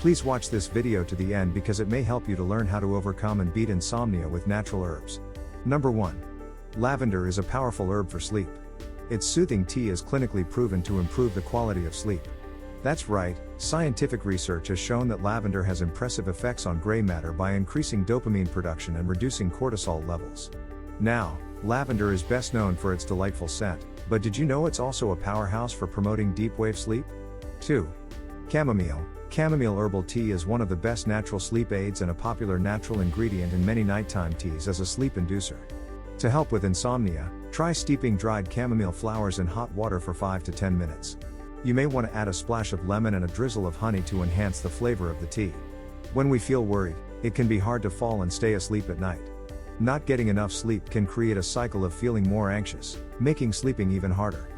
Please watch this video to the end because it may help you to learn how to overcome and beat insomnia with natural herbs. Number 1. Lavender is a powerful herb for sleep. Its soothing tea is clinically proven to improve the quality of sleep. That's right, scientific research has shown that lavender has impressive effects on gray matter by increasing dopamine production and reducing cortisol levels. Now, lavender is best known for its delightful scent, but did you know it's also a powerhouse for promoting deep wave sleep? 2. Chamomile. Chamomile herbal tea is one of the best natural sleep aids and a popular natural ingredient in many nighttime teas as a sleep inducer. To help with insomnia, try steeping dried chamomile flowers in hot water for 5 to 10 minutes. You may want to add a splash of lemon and a drizzle of honey to enhance the flavor of the tea. When we feel worried, it can be hard to fall and stay asleep at night. Not getting enough sleep can create a cycle of feeling more anxious, making sleeping even harder.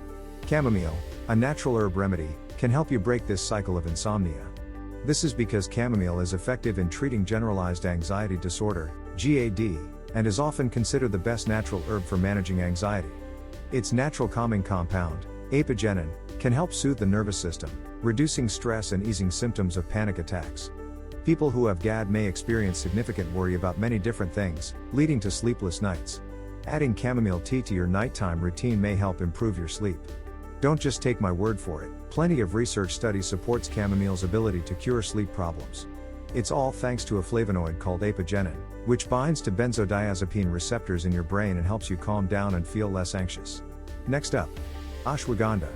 Chamomile, a natural herb remedy, can help you break this cycle of insomnia. This is because chamomile is effective in treating generalized anxiety disorder, GAD, and is often considered the best natural herb for managing anxiety. Its natural calming compound, apigenin, can help soothe the nervous system, reducing stress and easing symptoms of panic attacks. People who have GAD may experience significant worry about many different things, leading to sleepless nights. Adding chamomile tea to your nighttime routine may help improve your sleep. Don't just take my word for it, plenty of research studies supports chamomile's ability to cure sleep problems. It's all thanks to a flavonoid called apigenin, which binds to benzodiazepine receptors in your brain and helps you calm down and feel less anxious. Next up, ashwagandha.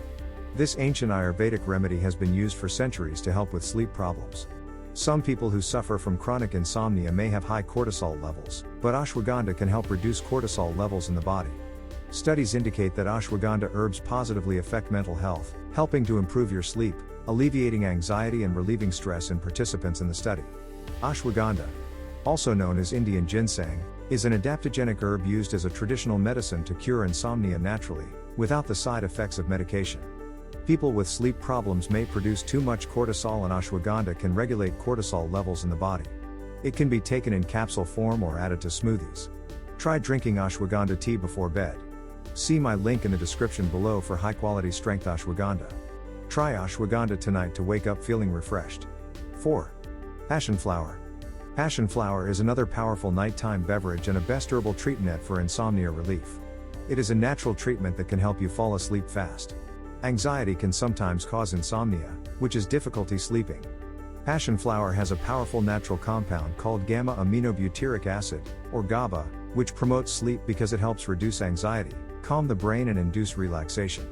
This ancient Ayurvedic remedy has been used for centuries to help with sleep problems. Some people who suffer from chronic insomnia may have high cortisol levels, but ashwagandha can help reduce cortisol levels in the body. Studies indicate that ashwagandha herbs positively affect mental health, helping to improve your sleep, alleviating anxiety and relieving stress in participants in the study. Ashwagandha, also known as Indian ginseng, is an adaptogenic herb used as a traditional medicine to cure insomnia naturally, without the side effects of medication. People with sleep problems may produce too much cortisol, and ashwagandha can regulate cortisol levels in the body. It can be taken in capsule form or added to smoothies. Try drinking ashwagandha tea before bed. See my link in the description below for high-quality strength ashwagandha. Try ashwagandha tonight to wake up feeling refreshed. 4. Passion flower. Passion flower is another powerful nighttime beverage and a best herbal treatment for insomnia relief. It is a natural treatment that can help you fall asleep fast. Anxiety can sometimes cause insomnia, which is difficulty sleeping. Passion flower has a powerful natural compound called gamma-aminobutyric acid, or GABA, which promotes sleep because it helps reduce anxiety, calm the brain and induce relaxation.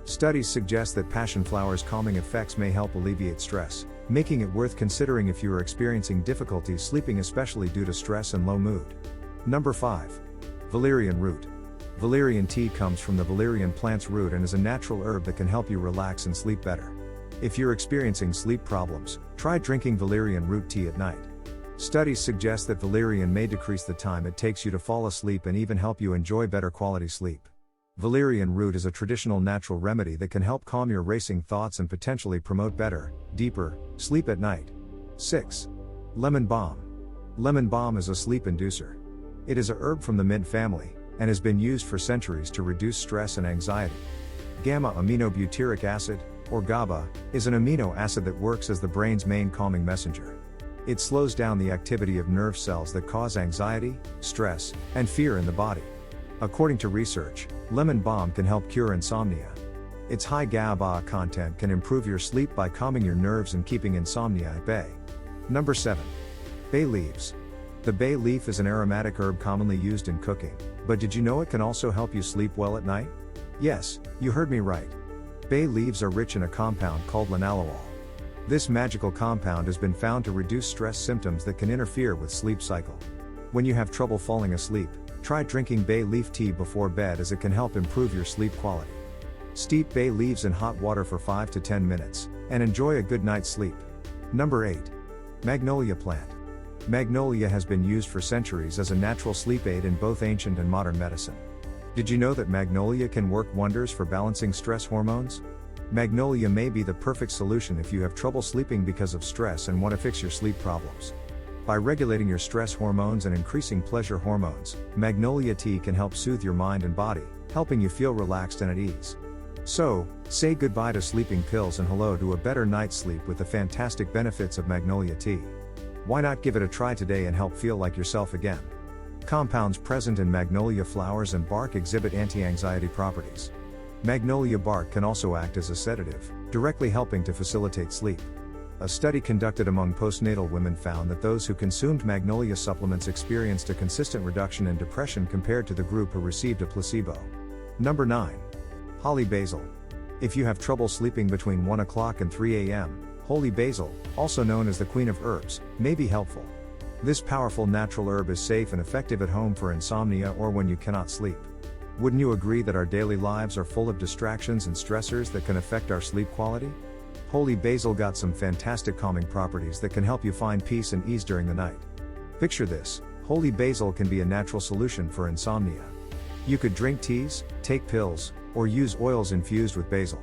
Studies suggest that passion flower's calming effects may help alleviate stress, making it worth considering if you are experiencing difficulties sleeping, especially due to stress and low mood. Number 5. Valerian root. Valerian tea comes from the valerian plant's root and is a natural herb that can help you relax and sleep better. If you're experiencing sleep problems, try drinking valerian root tea at night. Studies suggest that valerian may decrease the time it takes you to fall asleep and even help you enjoy better quality sleep. Valerian root is a traditional natural remedy that can help calm your racing thoughts and potentially promote better, deeper, sleep at night. 6. Lemon balm. Lemon balm is a sleep inducer. It is a herb from the mint family, and has been used for centuries to reduce stress and anxiety. Gamma-aminobutyric acid, or GABA, is an amino acid that works as the brain's main calming messenger. It slows down the activity of nerve cells that cause anxiety, stress, and fear in the body. According to research, lemon balm can help cure insomnia. Its high GABA content can improve your sleep by calming your nerves and keeping insomnia at bay. Number 7. Bay leaves. The bay leaf is an aromatic herb commonly used in cooking, but did you know it can also help you sleep well at night? Yes, you heard me right. Bay leaves are rich in a compound called linalool. This magical compound has been found to reduce stress symptoms that can interfere with sleep cycle. When you have trouble falling asleep, try drinking bay leaf tea before bed as it can help improve your sleep quality. Steep bay leaves in hot water for 5 to 10 minutes, and enjoy a good night's sleep. Number 8. Magnolia plant. Magnolia has been used for centuries as a natural sleep aid in both ancient and modern medicine. Did you know that magnolia can work wonders for balancing stress hormones? Magnolia may be the perfect solution if you have trouble sleeping because of stress and want to fix your sleep problems. By regulating your stress hormones and increasing pleasure hormones, magnolia tea can help soothe your mind and body, helping you feel relaxed and at ease. So, say goodbye to sleeping pills and hello to a better night's sleep with the fantastic benefits of magnolia tea. Why not give it a try today and help feel like yourself again? Compounds present in magnolia flowers and bark exhibit anti-anxiety properties. Magnolia bark can also act as a sedative, directly helping to facilitate sleep. A study conducted among postnatal women found that those who consumed magnolia supplements experienced a consistent reduction in depression compared to the group who received a placebo. Number 9. Holy basil. If you have trouble sleeping between 1 o'clock and 3 a.m., holy basil, also known as the queen of herbs, may be helpful. This powerful natural herb is safe and effective at home for insomnia or when you cannot sleep. Wouldn't you agree that our daily lives are full of distractions and stressors that can affect our sleep quality? Holy basil got some fantastic calming properties that can help you find peace and ease during the night. Picture this, holy basil can be a natural solution for insomnia. You could drink teas, take pills, or use oils infused with basil.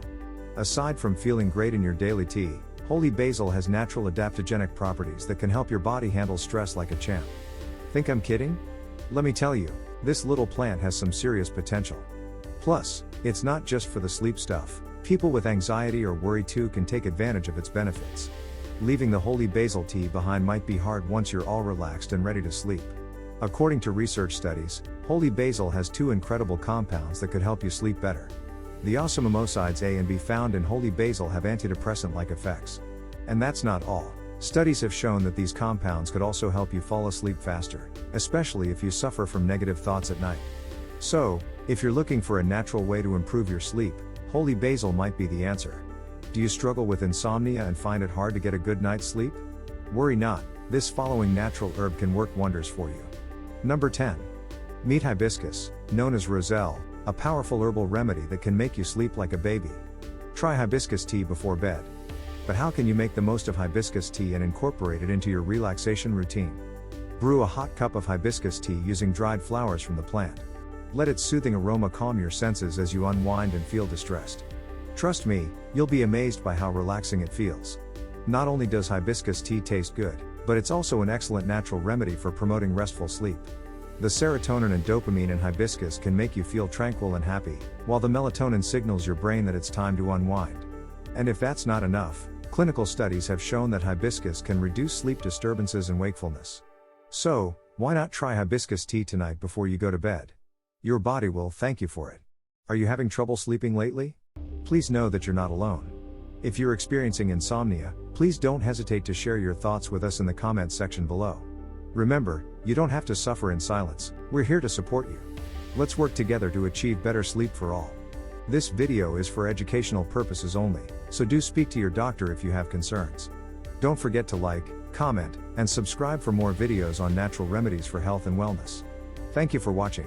Aside from feeling great in your daily tea, holy basil has natural adaptogenic properties that can help your body handle stress like a champ. Think I'm kidding? Let me tell you, this little plant has some serious potential. Plus, it's not just for the sleep stuff. People with anxiety or worry too can take advantage of its benefits. Leaving the holy basil tea behind might be hard once you're all relaxed and ready to sleep. According to research studies, holy basil has 2 incredible compounds that could help you sleep better. The awesome mimosides A and B found in holy basil have antidepressant-like effects. And that's not all. Studies have shown that these compounds could also help you fall asleep faster, especially if you suffer from negative thoughts at night. So, if you're looking for a natural way to improve your sleep, holy basil might be the answer. Do you struggle with insomnia and find it hard to get a good night's sleep? Worry not, this following natural herb can work wonders for you. Number 10. Meet hibiscus, known as roselle, a powerful herbal remedy that can make you sleep like a baby. Try hibiscus tea before bed. But how can you make the most of hibiscus tea and incorporate it into your relaxation routine? Brew a hot cup of hibiscus tea using dried flowers from the plant. Let its soothing aroma calm your senses as you unwind and feel distressed. Trust me, you'll be amazed by how relaxing it feels. Not only does hibiscus tea taste good, but it's also an excellent natural remedy for promoting restful sleep. The serotonin and dopamine in hibiscus can make you feel tranquil and happy, while the melatonin signals your brain that it's time to unwind. And if that's not enough, clinical studies have shown that hibiscus can reduce sleep disturbances and wakefulness. So, why not try hibiscus tea tonight before you go to bed? Your body will thank you for it. Are you having trouble sleeping lately? Please know that you're not alone. If you're experiencing insomnia, please don't hesitate to share your thoughts with us in the comments section below. Remember, you don't have to suffer in silence, we're here to support you. Let's work together to achieve better sleep for all. This video is for educational purposes only, so do speak to your doctor if you have concerns. Don't forget to like, comment, and subscribe for more videos on natural remedies for health and wellness. Thank you for watching.